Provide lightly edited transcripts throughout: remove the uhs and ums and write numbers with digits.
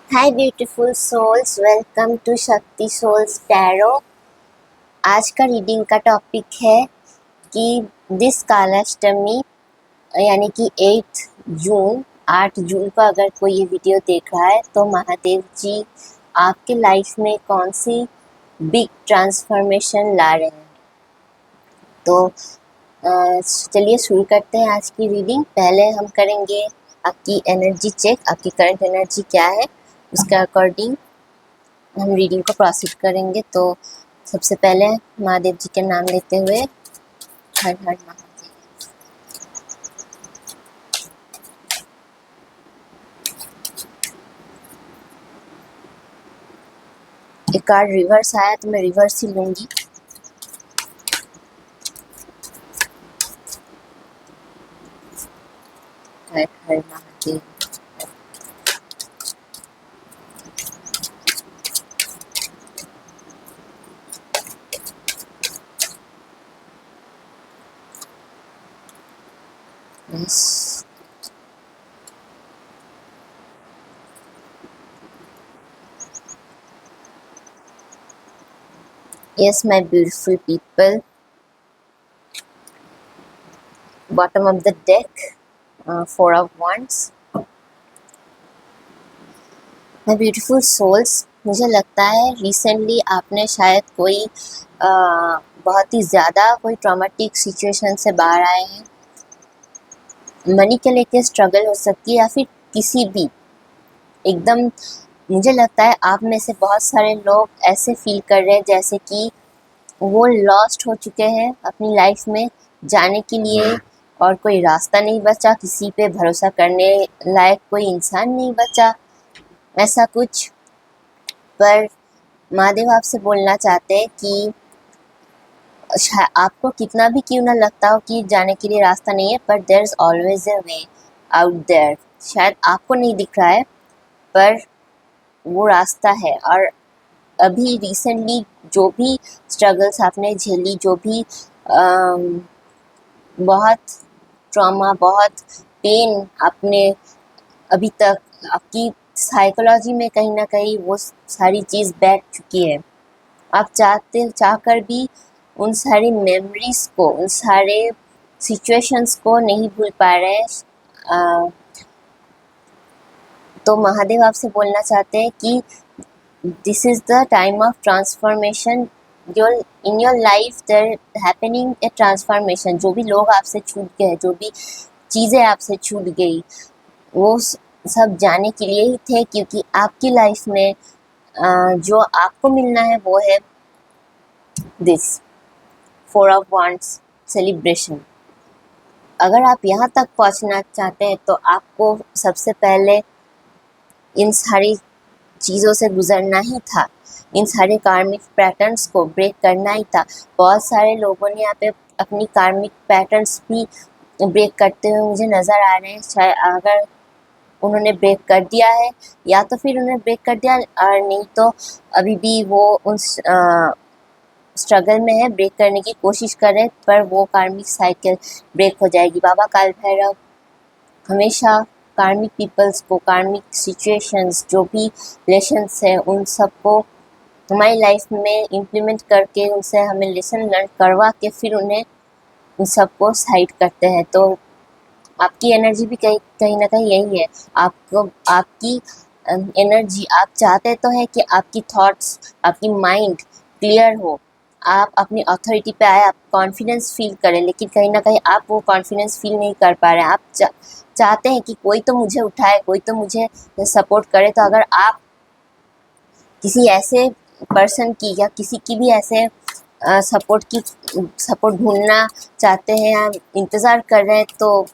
Hi beautiful souls, welcome to Shakti souls tarot. आज का reading का टॉपिक है कि दिस कालाष्टमी यानी कि 8 जून को अगर कोई ये वीडियो देख रहा है तो महादेव जी आपके लाइफ में कौन सी बिग ट्रांसफॉर्मेशन ला रहे हैं। तो चलिए शुरू करते हैं आज की रीडिंग। पहले हम करेंगे आपकी एनर्जी चेक, आपकी करंट एनर्जी क्या है, उसके अकॉर्डिंग हम रीडिंग को प्रोसीड करेंगे। तो सबसे पहले महादेव जी के नाम लेते हुए हर हर महादेव। एक कार्ड रिवर्स आया तो मैं रिवर्स ही लूंगी। हर हर Mahadev. Yes. Yes, my beautiful people. Bottom of the deck, Four of Wands. My beautiful souls, मुझे लगता है रिसेंटली आपने शायद कोई बहुत ही ज़्यादा कोई ट्रॉमेटिक सिचुएशन से बाहर आए हैं। मनी के लेके स्ट्रगल हो सकती है या फिर किसी भी एकदम, मुझे लगता है आप में से बहुत सारे लोग ऐसे फील कर रहे हैं जैसे कि वो लॉस्ट हो चुके हैं अपनी लाइफ में जाने के लिए, और कोई रास्ता नहीं बचा, किसी पे भरोसा करने लायक कोई इंसान नहीं बचा, ऐसा कुछ। पर महादेव आपसे बोलना चाहते हैं कि आपको कितना भी क्यों ना लगता हो कि जाने के लिए रास्ता नहीं है, पर there is always a way out there. शायद आपको नहीं दिख रहा है पर वो रास्ता है। और अभी रिसेंटली जो भी स्ट्रगल्स आपने झेली, जो भी बहुत ट्रॉमा, बहुत पेन आपने अभी तक, आपकी साइकोलॉजी में कहीं ना कहीं वो सारी चीज़ बैठ चुकी है। आप चाहकर भी उन सारी मेमोरीज को, उन सारे सिचुएशंस को नहीं भूल पा रहे। तो महादेव आपसे बोलना चाहते हैं कि this is the time of transformation. In your life there happening a transformation. जो भी लोग आपसे छूट गए, जो भी चीज़ें आपसे छूट गई, वो सब जाने के लिए ही थे, क्योंकि आपकी लाइफ में जो आपको मिलना है वो है this four of wands celebration. अगर आप यहाँ तक पहुँचना चाहते हैं तो आपको सबसे पहले इन सारी चीज़ों से गुजरना ही था, इन सारे कार्मिक पैटर्न्स को ब्रेक करना ही था। बहुत सारे लोगों ने यहाँ पे अपनी कार्मिक पैटर्न्स भी ब्रेक करते हुए मुझे नज़र आ रहे हैं। शायद अगर उन्होंने ब्रेक कर दिया है या तो फिर उन्होंने ब्रेक कर दिया, और नहीं तो अभी भी वो उन स्ट्रगल में है, ब्रेक करने की कोशिश कर रहे हैं, पर वो कार्मिक साइकिल ब्रेक हो जाएगी। बाबा काल भैरव हमेशा कार्मिक पीपल्स को, कार्मिक सिचुएशंस, जो भी रिलेशंस है, उन सबको हमारी लाइफ में इम्प्लीमेंट करके उनसे हमें लेसन लर्न करवा के फिर उन्हें उन सबको साइड करते हैं। तो आपकी एनर्जी भी कहीं ना कहीं यही है। आपको आपकी एनर्जी, आप चाहते तो है कि आपकी थॉट्स, आपकी माइंड क्लियर हो, आप अपनी अथॉरिटी पे आए, आप कॉन्फिडेंस फील करें, लेकिन कहीं ना कहीं आप वो कॉन्फिडेंस फील नहीं कर पा रहे हैं। आप चाहते हैं कि कोई तो मुझे उठाए, कोई तो मुझे सपोर्ट करे। तो अगर आप किसी ऐसे पर्सन की या किसी की भी ऐसे सपोर्ट ढूंढना चाहते हैं या इंतज़ार कर रहे हैं, तो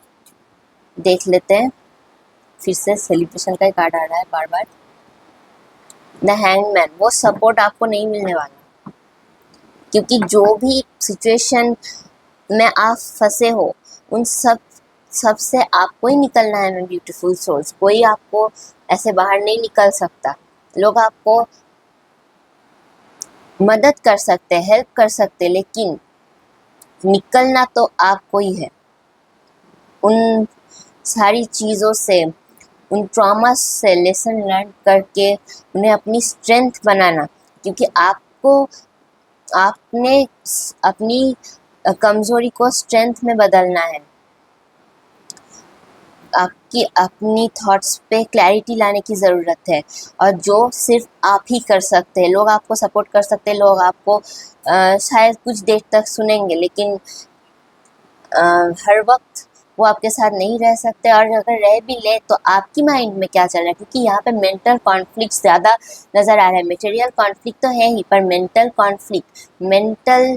देख लेते हैं। फिर से सेलिब्रेशन का ही कार्ड आ रहा है बार बार। द हैंगमैन, वो सपोर्ट आपको नहीं मिलने वाला, क्योंकि जो भी सिचुएशन में आप फंसे हो उन सब से आपको ही निकलना है। ना ब्यूटीफुल सोल्स, कोई आपको ऐसे बाहर नहीं निकल सकता। लोग आपको मदद कर सकते, हेल्प कर सकते, लेकिन निकलना तो आपको ही है उन सारी चीज़ों से, उन ट्रॉमा से लेसन लर्न करके उन्हें अपनी स्ट्रेंथ बनाना, क्योंकि आपने अपनी कमज़ोरी को स्ट्रेंथ में बदलना है। आपकी अपनी थॉट्स पे क्लैरिटी लाने की ज़रूरत है, और जो सिर्फ आप ही कर सकते हैं। लोग आपको सपोर्ट कर सकते हैं, लोग आपको शायद कुछ देर तक सुनेंगे, लेकिन हर वक्त वो आपके साथ नहीं रह सकते, और अगर रह भी ले तो आपकी माइंड में क्या चल रहा है, क्योंकि यहाँ पे मेंटल कॉन्फ्लिक्ट ज़्यादा नज़र आ रहा है। मटेरियल कॉन्फ्लिक्ट तो है ही, पर मेंटल कॉन्फ्लिक्ट, मेंटल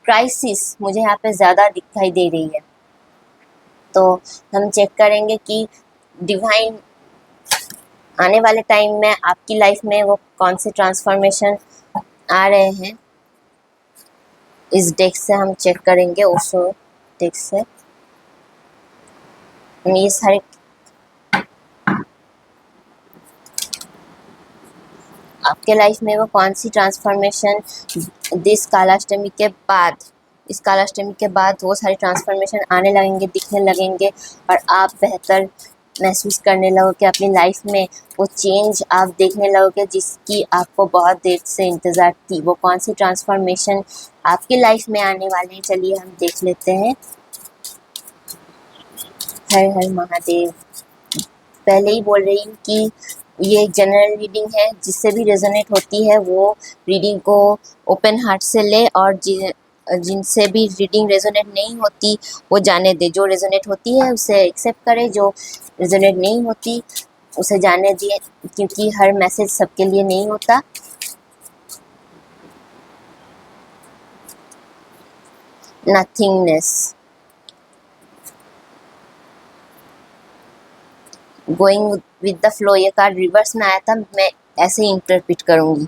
क्राइसिस मुझे यहाँ पे ज़्यादा दिखाई दे रही है। तो हम चेक करेंगे कि डिवाइन आने वाले टाइम में आपकी लाइफ में वो कौन से ट्रांसफॉर्मेशन आ रहे हैं। इस डेक से हम चेक करेंगे, ओशो डेक से। ये सारे आपके लाइफ में वो कौन सी ट्रांसफॉर्मेशन इस कालाष्टमी के बाद वो सारे ट्रांसफॉर्मेशन आने लगेंगे, दिखने लगेंगे, और आप बेहतर महसूस करने लगोगे अपनी लाइफ में। वो चेंज आप देखने लगोगे जिसकी आपको बहुत देर से इंतज़ार थी। वो कौन सी ट्रांसफॉर्मेशन आपकी लाइफ में आने वाले हैं, चलिए हम देख लेते हैं। हर हर महादेव। पहले ही बोल रही हूँ कि ये एक जनरल रीडिंग है, जिससे भी रेजोनेट होती है वो रीडिंग को ओपन हार्ट से ले, और जिनसे भी रीडिंग रेजोनेट नहीं होती वो जाने दे। जो रेजोनेट होती है उसे एक्सेप्ट करे, जो रेजोनेट नहीं होती उसे जाने दिए, क्योंकि हर मैसेज सबके लिए नहीं होता। Nothingness, going with the flow. ये कार्ड रिवर्स में आया था, मैं ऐसे ही इंटरप्रेट करूंगी।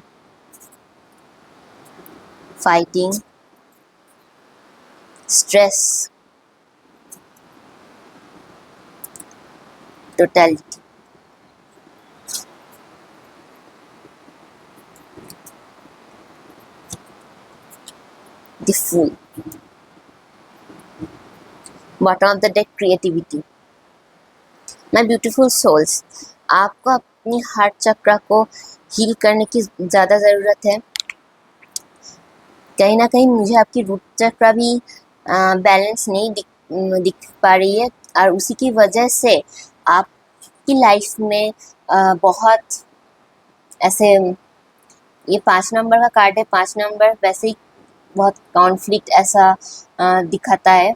Fighting, stress, totality, the fool. Bottom of the deck, creativity. My beautiful souls, आपको अपनी हार्ट चक्र को हील करने की ज़्यादा ज़रूरत है। कहीं ना कहीं मुझे आपकी रूट चक्र भी बैलेंस नहीं दिख पा रही है, और उसी की वजह से आपकी लाइफ में बहुत ऐसे, ये 5 नंबर का कार्ड है। 5 नंबर वैसे ही बहुत कॉन्फ्लिक्ट ऐसा दिखाता है।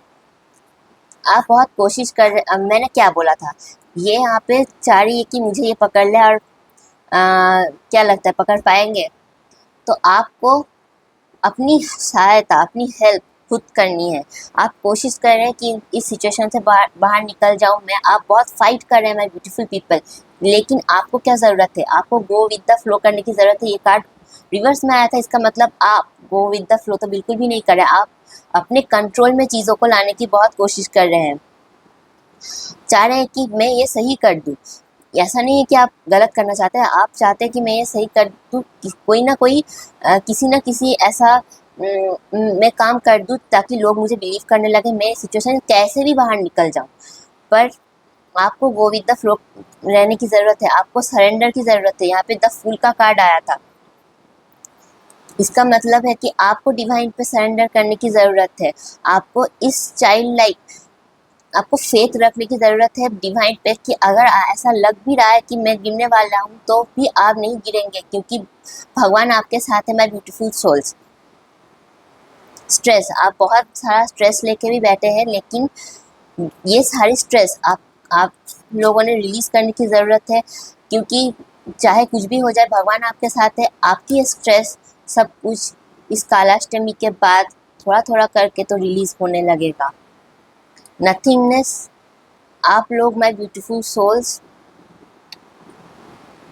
आप बहुत कोशिश कर रहे, मैंने क्या बोला था, ये यहाँ पे चाह रही है कि मुझे ये पकड़ ले, और क्या लगता है पकड़ पाएंगे? तो आपको अपनी सहायता, अपनी हेल्प खुद करनी है। आप कोशिश कर रहे हैं कि इस सिचुएशन से बाहर निकल जाऊं मैं। आप बहुत फाइट कर रहे हैं माय ब्यूटीफुल पीपल, लेकिन आपको क्या ज़रूरत है? आपको गो विद द फ्लो करने की ज़रूरत है। ये कार्ड रिवर्स में आया था, इसका मतलब आप गो विद द फ्लो तो बिल्कुल भी नहीं कर रहे। आप अपने कंट्रोल में चीज़ों को लाने की बहुत कोशिश कर रहे हैं, चाह रहे हैं कि मैं ये सही कर दूँ। ऐसा नहीं है कि आप गलत करना चाहते हैं, आप चाहते हैं कि मैं ये सही कर दूँ, कोई ना कोई किसी ना किसी ऐसा मैं काम कर दूँ ताकि लोग मुझे बिलीव करने लगे, मैं इस सिचुएशन से कैसे भी बाहर निकल जाऊँ। पर आपको गो विद द फ्लो रहने की ज़रूरत है, आपको सरेंडर की ज़रूरत है। यहाँ पे द फूल का कार्ड आया था, इसका मतलब है कि आपको डिवाइन पे सरेंडर करने की ज़रूरत है। आपको इस चाइल्ड लाइक, आपको फेथ रखने की ज़रूरत है डिवाइन पे, कि अगर ऐसा लग भी रहा है कि मैं गिरने वाला हूँ तो भी आप नहीं गिरेंगे, क्योंकि भगवान आपके साथ है माय ब्यूटीफुल सोल्स। स्ट्रेस, आप बहुत सारा स्ट्रेस लेके भी बैठे हैं, लेकिन ये सारी स्ट्रेस आप लोगों ने रिलीज़ करने की ज़रूरत है, क्योंकि चाहे कुछ भी हो जाए भगवान आपके साथ है। आपकी ये स्ट्रेस सब कुछ इस कालाष्टमी के बाद थोड़ा थोड़ा करके तो रिलीज़ होने लगेगा। नथिंगनेस, आप लोग माय ब्यूटीफुल सोल्स,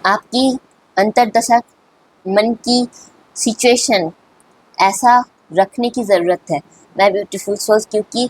आपकी अंतर्दशा, मन की सिचुएशन ऐसा रखने की ज़रूरत है माय ब्यूटीफुल सोल्स, क्योंकि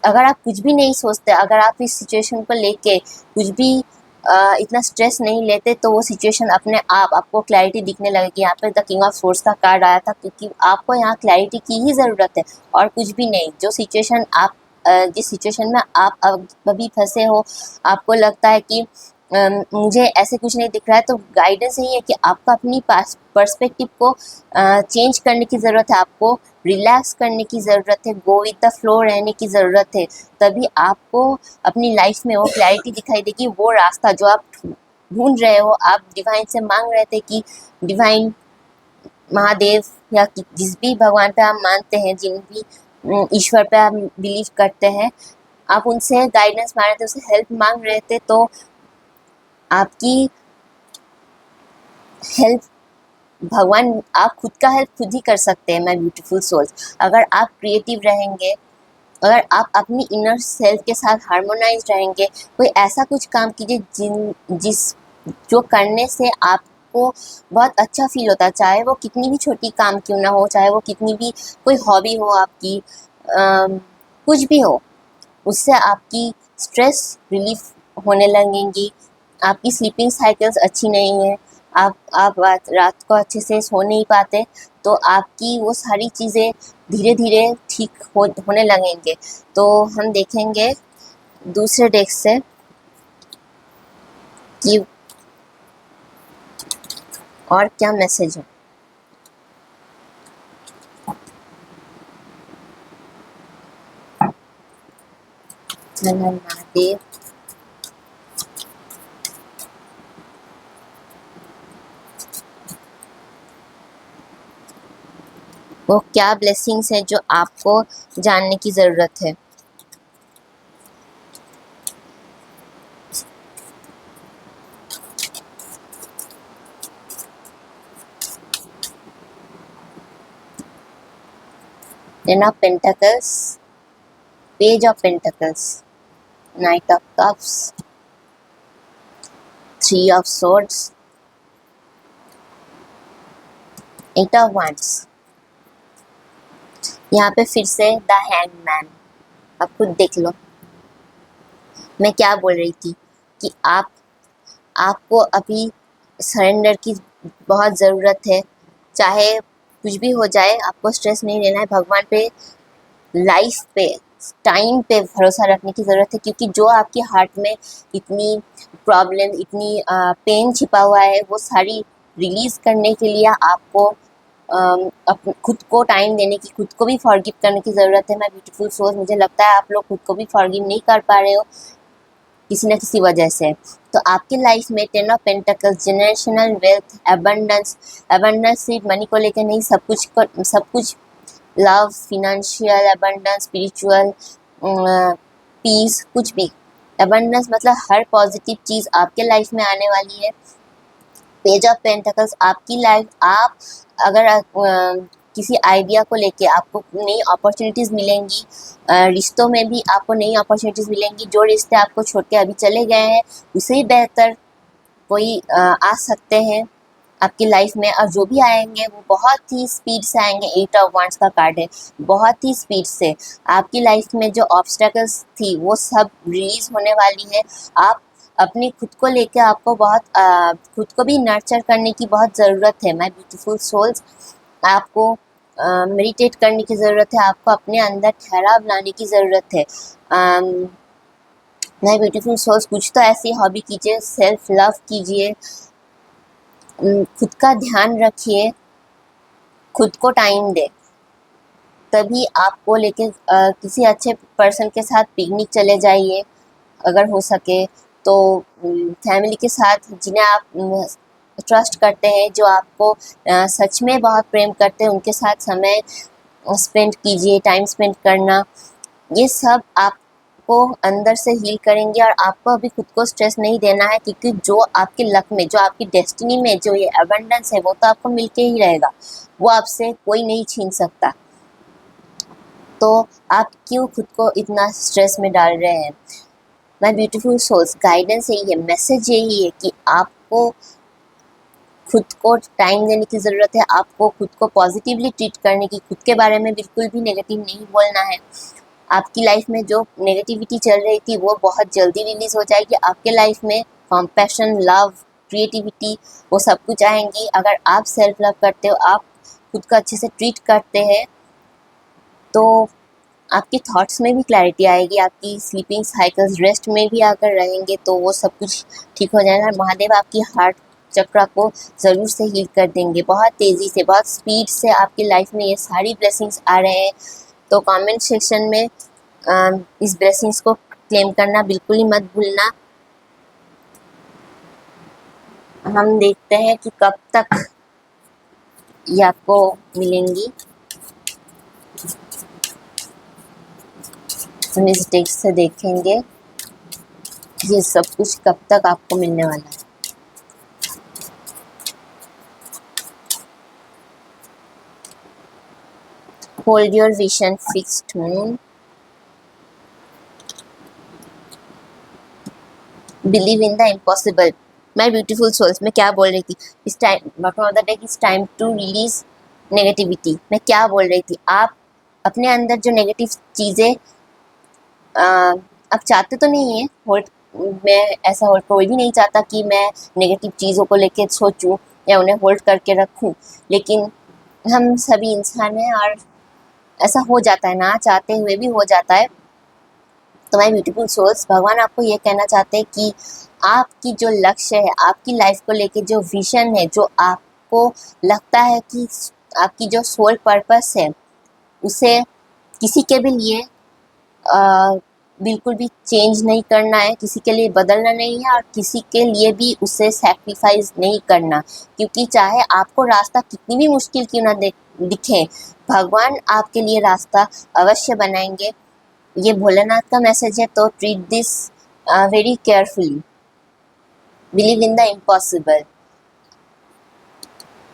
अगर आप कुछ भी नहीं सोचते, अगर आप इस सिचुएशन को लेके कुछ भी इतना स्ट्रेस नहीं लेते, तो वो सिचुएशन अपने आप आपको क्लैरिटी दिखने लगेगी। यहाँ पे द किंग ऑफ सोर्ड्स का कार्ड आया था, क्योंकि आपको यहाँ क्लैरिटी की ही ज़रूरत है और कुछ भी नहीं। जो सिचुएशन आप जिस सिचुएशन में आप अभी फंसे हो, आपको लगता है कि मुझे ऐसे कुछ नहीं दिख रहा है। तो गाइडेंस यही है कि आपको अपनी पर्सपेक्टिव को चेंज करने की ज़रूरत है, आपको रिलैक्स करने की ज़रूरत है, गो विद द फ्लो रहने की ज़रूरत है। तभी आपको अपनी लाइफ में वो क्लैरिटी दिखाई देगी, वो रास्ता जो आप ढूंढ रहे हो। आप डिवाइन से मांग रहे थे कि डिवाइन, महादेव या जिस भी भगवान पे आप मानते हैं, जिन भी ईश्वर पे आप बिलीव करते हैं, आप उनसे गाइडेंस मांग रहे थे, उससे हेल्प मांग रहे थे। तो आपकी हेल्प भगवान, आप खुद का हेल्प खुद ही कर सकते हैं माय ब्यूटीफुल सोल्स। अगर आप क्रिएटिव रहेंगे, अगर आप अपनी इनर सेल्फ के साथ हार्मोनाइज रहेंगे, कोई ऐसा कुछ काम कीजिए जो करने से आपको बहुत अच्छा फील होता है, चाहे वो कितनी भी छोटी काम क्यों ना हो, चाहे वो कितनी भी कोई हॉबी हो आपकी, कुछ भी हो, उससे आपकी स्ट्रेस रिलीफ होने लगेंगी। आपकी स्लीपिंग साइकिल्स अच्छी नहीं है, आप रात को अच्छे से सो नहीं पाते, तो आपकी वो सारी चीज़ें धीरे धीरे ठीक होने लगेंगे। तो हम देखेंगे दूसरे डेस्क से कि और क्या मैसेज है। हर हर महादेव। वो क्या ब्लेसिंग्स है जो आपको जानने की ज़रूरत है। Ten of pentacles, page of pentacles, knight of cups, three of swords, eight of wands। यहाँ पे फिर से द हैंगमैन। आप खुद देख लो मैं क्या बोल रही थी कि आपको अभी सरेंडर की बहुत ज़रूरत है। चाहे कुछ भी हो जाए, आपको स्ट्रेस नहीं लेना है। भगवान पे, लाइफ पे, टाइम पे भरोसा रखने की ज़रूरत है, क्योंकि जो आपके हार्ट में इतनी प्रॉब्लम, इतनी पेन छिपा हुआ है, वो सारी रिलीज़ करने के लिए आपको खुद को टाइम देने की, खुद को भी फॉरगिव करने की ज़रूरत है। मैं ब्यूटीफुल सोल, मुझे लगता है आप लोग खुद को भी फॉरगिव नहीं कर पा रहे हो किसी न किसी वजह से। तो आपके लाइफ में ten of pentacles, generational wealth, abundance. Abundance सिर्फ मनी को लेकर नहीं, सब कुछ, love, financial abundance, spiritual peace, कुछ भी। एबंडेंस मतलब हर पॉजिटिव चीज़ आपके लाइफ में आने वाली है। पेज ऑफ पेंटिकल्स, आपकी लाइफ, आप अगर किसी आइडिया को लेके आपको नई अपॉर्चुनिटीज़ मिलेंगी, रिश्तों में भी आपको नई अपॉर्चुनिटीज़ मिलेंगी। जो रिश्ते आपको छोड़ के अभी चले गए हैं, उससे ही बेहतर कोई आ सकते हैं आपकी लाइफ में। और जो भी आएंगे वो बहुत ही स्पीड से आएंगे। एट ऑफ wands का कार्ड है, बहुत ही स्पीड से आपकी लाइफ में जो ऑब्स्टेकल्स थी वो सब रिलीज होने वाली है। आप अपनी खुद को लेके, आपको बहुत खुद को भी नर्चर करने की बहुत ज़रूरत है माय ब्यूटीफुल सोल्स। आपको मेडिटेट करने की ज़रूरत है, आपको अपने अंदर ठहराव लाने की ज़रूरत है। माय ब्यूटीफुल सोल्स, कुछ तो ऐसी हॉबी कीजिए, सेल्फ लव कीजिए, खुद का ध्यान रखिए, खुद को टाइम दे। तभी आपको लेके किसी अच्छे पर्सन के साथ पिकनिक चले जाइए अगर हो सके तो। फैमिली के साथ, जिन्हें आप ट्रस्ट करते हैं, जो आपको सच में बहुत प्रेम करते हैं, उनके साथ समय स्पेंड कीजिए। टाइम स्पेंड करना, ये सब आपको अंदर से हील करेंगे। और आपको अभी खुद को स्ट्रेस नहीं देना है, क्योंकि जो आपके लक में, जो आपकी डेस्टिनी में जो ये एबंडेंस है, वो तो आपको मिलके ही रहेगा, वो आपसे कोई नहीं छीन सकता। तो आप क्यों खुद को इतना स्ट्रेस में डाल रहे हैं। माय ब्यूटीफुल सोल्स, गाइडेंस यही है, मैसेज यही है कि आपको खुद को टाइम देने की ज़रूरत है। आपको खुद को पॉजिटिवली ट्रीट करने की, खुद के बारे में बिल्कुल भी नेगेटिव नहीं बोलना है। आपकी लाइफ में जो नेगेटिविटी चल रही थी वो बहुत जल्दी रिलीज़ हो जाएगी। आपके लाइफ में कॉम्पैशन, लव, क्रिएटिविटी, वो सब कुछ आएंगी। अगर आप सेल्फ लव करते हो, आप खुद को अच्छे से ट्रीट करते हैं, तो आपके थॉट्स में भी क्लैरिटी आएगी, आपकी स्लीपिंग साइकिल्स रेस्ट में भी आकर रहेंगे तो वो सब कुछ ठीक हो जाएगा। महादेव आपकी हार्ट चक्र को ज़रूर से हील कर देंगे, बहुत तेज़ी से, बहुत स्पीड से आपकी लाइफ में ये सारी ब्लेसिंग्स आ रहे हैं। तो कमेंट सेक्शन में इस ब्लेसिंग्स को क्लेम करना बिल्कुल ही मत भूलना। हम देखते हैं कि कब तक ये आपको मिलेंगी। हम इस टेक्स्ट से देखेंगे ये सब कुछ कब तक आपको मिलने वाला है। Hold your vision fixed moon, believe in the impossible. My beautiful souls, मैं क्या बोल रही थी इस time, bottom of the deck is time to release negativity. मैं क्या बोल रही थी, आप अपने अंदर जो नेगेटिव चीज़ें आप चाहते तो नहीं है होल्ड, मैं ऐसा होल्ड, कोई भी नहीं चाहता कि मैं नेगेटिव चीज़ों को लेके सोचूं या उन्हें होल्ड करके रखूं, लेकिन हम सभी इंसान हैं और ऐसा हो जाता है, ना चाहते हुए भी हो जाता है। तो माय ब्यूटीफुल सोल्स, भगवान आपको ये कहना चाहते हैं कि आपकी जो लक्ष्य है, आपकी लाइफ को लेके जो विजन है, जो आपको लगता है कि आपकी जो सोल पर्पस है, उसे किसी के भी लिए बिल्कुल भी चेंज नहीं करना है, किसी के लिए बदलना नहीं है और किसी के लिए भी उसे सैक्रिफाइस नहीं करना, क्योंकि चाहे आपको रास्ता कितनी भी मुश्किल क्यों ना दिखे, भगवान आपके लिए रास्ता अवश्य बनाएंगे। ये भोलेनाथ का मैसेज है, तो treat this very carefully. Believe in the impossible.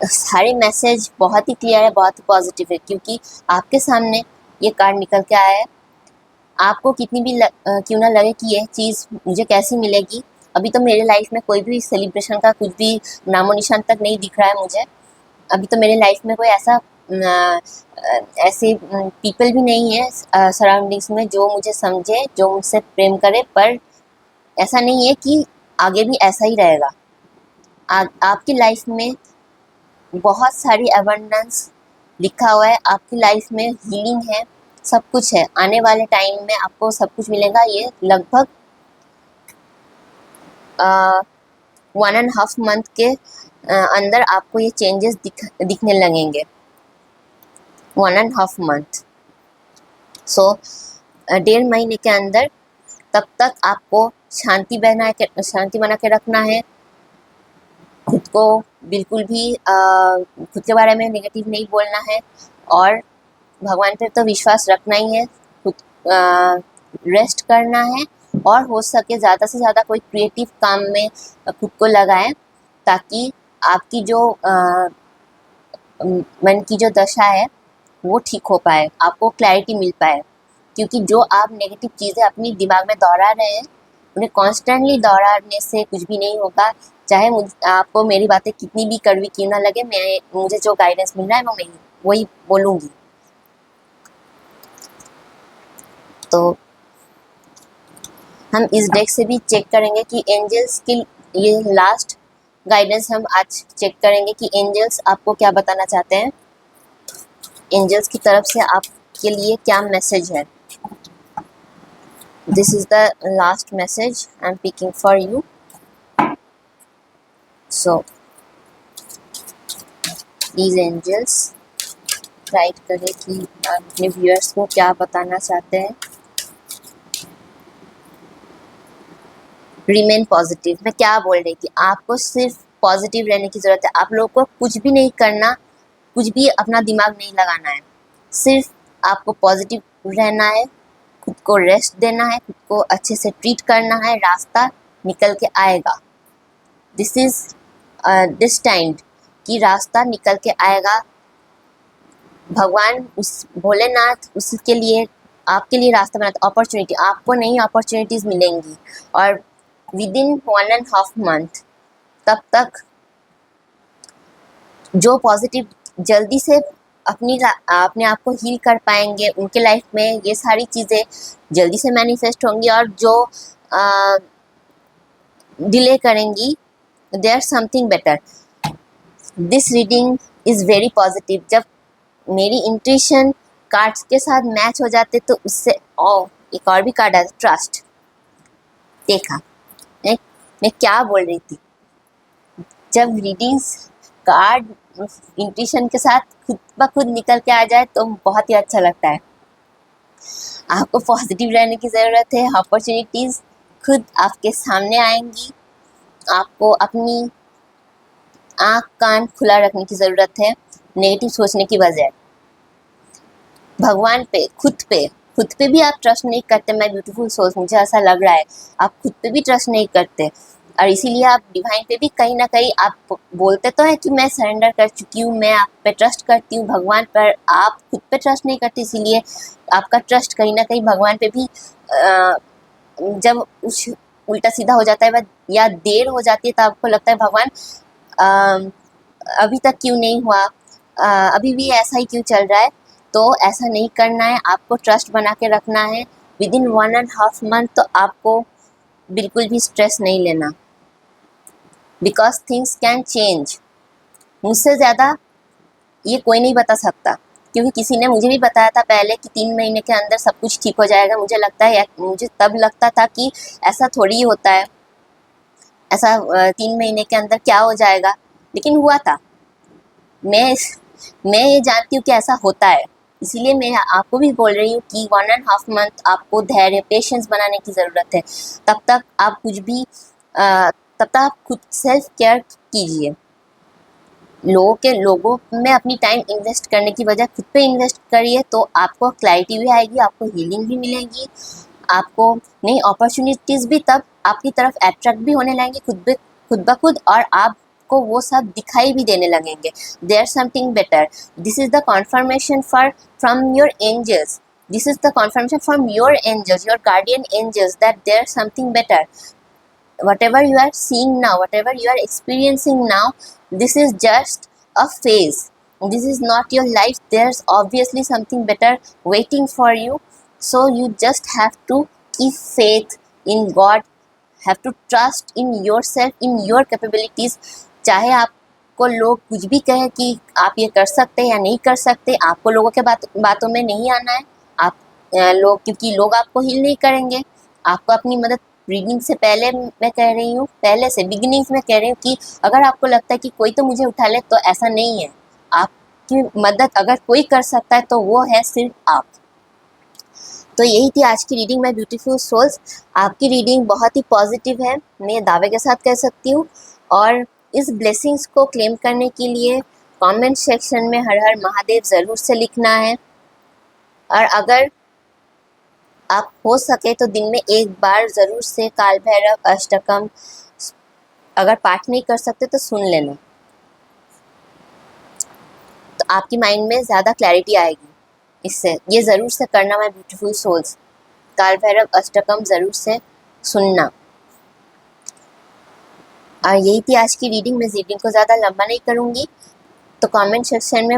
सारे मैसेज बहुत ही क्लियर है, बहुत ही पॉजिटिव है, क्योंकि आपके सामने ये कार्ड निकल के आया है। आपको कितनी भी क्यों ना लगे कि यह चीज़ मुझे कैसी मिलेगी, अभी तो मेरे लाइफ में कोई भी सेलिब्रेशन का कुछ भी नामो निशान तक नहीं दिख रहा है मुझे। अभी तो मेरे लाइफ में कोई ऐसा ऐसे पीपल भी नहीं है सराउंडिंग्स में जो मुझे समझे, जो मुझसे प्रेम करे, पर ऐसा नहीं है कि आगे भी ऐसा ही रहेगा। आपकी लाइफ में बहुत सारी अबंडेंस लिखा हुआ है, आपकी लाइफ में हीलिंग है, सब कुछ है। आने वाले टाइम में आपको सब कुछ मिलेगा। ये लगभग 1.5 मंथ के अंदर आपको ये चेंजेस दिखने लगेंगे। 1.5 मंथ, सो 1.5 महीने के अंदर। तब तक आपको शांति बना के रखना है, खुद को बिल्कुल भी खुद के बारे में नेगेटिव नहीं बोलना है और भगवान पर तो विश्वास रखना ही है। खुद रेस्ट करना है और हो सके ज़्यादा से ज़्यादा कोई क्रिएटिव काम में खुद को लगाएं, ताकि आपकी जो मन की जो दशा है वो ठीक हो पाए, आपको क्लैरिटी मिल पाए। क्योंकि जो आप नेगेटिव चीज़ें अपनी दिमाग में दोहरा रहे हैं, उन्हें कॉन्स्टेंटली दोहराने से कुछ भी नहीं होगा। चाहे आपको मेरी बातें कितनी भी कड़वी क्यों ना लगे, मुझे जो गाइडेंस मिल रहा है वो मैं वही बोलूँगी। तो हम इस डेक से भी चेक करेंगे कि एंजल्स की ये लास्ट गाइडेंस हम आज चेक करेंगे कि एंजल्स आपको क्या बताना चाहते हैं, एंजल्स की तरफ से आपके लिए क्या मैसेज है। This is the last message I am picking for you. So please angels write करें कि आप अपने व्यूअर्स को क्या बताना चाहते हैं। रिमेन पॉजिटिव, मैं क्या बोल रही थी, आपको सिर्फ पॉजिटिव रहने की ज़रूरत है। आप लोगों को कुछ भी नहीं करना, कुछ भी अपना दिमाग नहीं लगाना है, सिर्फ आपको पॉजिटिव रहना है, खुद को रेस्ट देना है, खुद को अच्छे से ट्रीट करना है, रास्ता निकल के आएगा। दिस इज़ डिस्टाइंड कि रास्ता निकल के आएगा। भगवान उस भोलेनाथ उसके लिए आपके लिए रास्ता बनाते, अपॉर्चुनिटी आपको नई अपॉर्चुनिटीज़ मिलेंगी और विदिन 1.5 मंथ तब तक जो पॉजिटिव जल्दी से अपने आप को हील कर पाएंगे, उनके लाइफ में ये सारी चीज़ें जल्दी से मैनिफेस्ट होंगी और जो डिले करेंगी there something better. This reading is very positive. जब मेरी इंट्यूशन कार्ड्स के साथ मैच हो जाते तो उससे एक और भी कार्ड है ट्रस्ट। देखा मैं क्या बोल रही थी, जब रीडिंग्स कार्ड इंट्यूशन के साथ खुद ब खुद निकल के आ जाए तो बहुत ही अच्छा लगता है। आपको पॉजिटिव रहने की ज़रूरत है, अपॉर्चुनिटीज़ खुद आपके सामने आएंगी। आपको अपनी आँख कान खुला रखने की ज़रूरत है नेगेटिव सोचने की बजाय। भगवान पे खुद पे भी आप ट्रस्ट नहीं करते। मैं ब्यूटीफुल सोल्स, मुझे ऐसा लग रहा है आप खुद पे भी ट्रस्ट नहीं करते और इसीलिए आप डिवाइन पे भी कहीं ना कहीं आप बोलते तो हैं कि मैं सरेंडर कर चुकी हूँ, मैं आप पे ट्रस्ट करती हूँ भगवान पर, आप खुद पे ट्रस्ट नहीं करते, इसीलिए आपका ट्रस्ट कहीं ना कहीं भगवान पे भी जब उस उल्टा सीधा हो जाता है या देर हो जाती है तो आपको लगता है भगवान अभी तक क्यों नहीं हुआ, अभी भी ऐसा ही क्यों चल रहा है। तो ऐसा नहीं करना है, आपको ट्रस्ट बना के रखना है। विदिन 1.5 मंथ तो आपको बिल्कुल भी स्ट्रेस नहीं लेना, बिकॉज थिंग्स कैन चेंज। मुझसे ज़्यादा ये कोई नहीं बता सकता, क्योंकि किसी ने मुझे भी बताया था पहले कि 3 महीने के अंदर सब कुछ ठीक हो जाएगा। मुझे तब लगता था कि ऐसा थोड़ी ही होता है, ऐसा 3 महीने के अंदर क्या हो जाएगा, लेकिन हुआ था। मैं ये जानती हूँ कि ऐसा होता है, इसीलिए मैं आपको भी बोल रही हूँ कि 1.5 मंथ आपको धैर्य पेशेंस बनाने की ज़रूरत है। तब तक आप तब तक आप खुद सेल्फ केयर कीजिए। लोगों में अपनी टाइम इन्वेस्ट करने की बजाय खुद पे इन्वेस्ट करिए, तो आपको क्लैरिटी भी आएगी, आपको हीलिंग भी मिलेगी, आपको नई अपॉर्चुनिटीज़ भी तब आपकी तरफ अट्रैक्ट भी होने लगेंगे खुद ब खुद, और आपको वो सब दिखाई भी देने लगेंगे। There something better, this is the confirmation from your angels, this is the confirmation from your angels, your guardian angels, that there something better. Whatever you are seeing now, whatever you are experiencing now, this is just a phase. This is not your life. There's obviously something better waiting for you. So you just have to keep faith in God, have to trust in yourself, in your capabilities. चाहे आपको लोग कुछ भी कहें कि आप ये कर सकते हैं या नहीं कर सकते, आपको लोगों के बातों में नहीं आना है। क्योंकि लोग आपको हील नहीं करेंगे। आपको अपनी मदद रीडिंग से पहले मैं कह रही हूँ, पहले से बिगिनिंग में कह रही हूँ कि अगर आपको लगता है कि कोई तो मुझे उठा ले, तो ऐसा नहीं है। आपकी मदद अगर कोई कर सकता है तो वो है सिर्फ आप। तो यही थी आज की रीडिंग माय ब्यूटीफुल सोल्स। आपकी रीडिंग बहुत ही पॉजिटिव है, मैं दावे के साथ कह सकती हूँ। और इस ब्लेसिंग्स को क्लेम करने के लिए कमेंट सेक्शन में हर हर महादेव ज़रूर से लिखना है। और अगर आप हो सके तो दिन में एक बार ज़रूर से काल भैरव अष्टकम, अगर पाठ नहीं कर सकते तो सुन लेना, तो आपकी माइंड में ज़्यादा क्लैरिटी आएगी। इससे ये ज़रूर से करना माय ब्यूटीफुल सोल्स, काल भैरव अष्टकम ज़रूर से सुनना। और यही थी आज की रीडिंग। मैं रीडिंग को ज़्यादा लंबा नहीं करूँगी, तो कमेंट सेक्शन में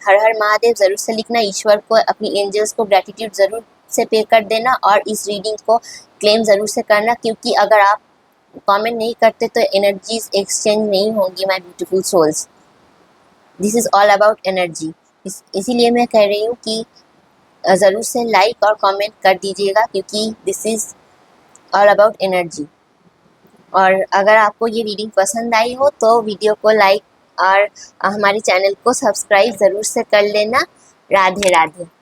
हर हर महादेव ज़रूर से लिखना, ईश्वर को, अपनी एंजल्स को ग्रैटिट्यूड ज़रूर से पे कर देना और इस रीडिंग को क्लेम ज़रूर से करना, क्योंकि अगर आप कमेंट नहीं करते तो एनर्जीज एक्सचेंज नहीं होंगी my beautiful souls. This is all about energy. इसीलिए मैं कह रही हूँ कि ज़रूर से लाइक और कमेंट कर दीजिएगा, क्योंकि this is all about energy. और अगर आपको ये रीडिंग पसंद आई हो तो वीडियो को लाइक और हमारे चैनल को सब्सक्राइब ज़रूर से कर लेना। राधे राधे।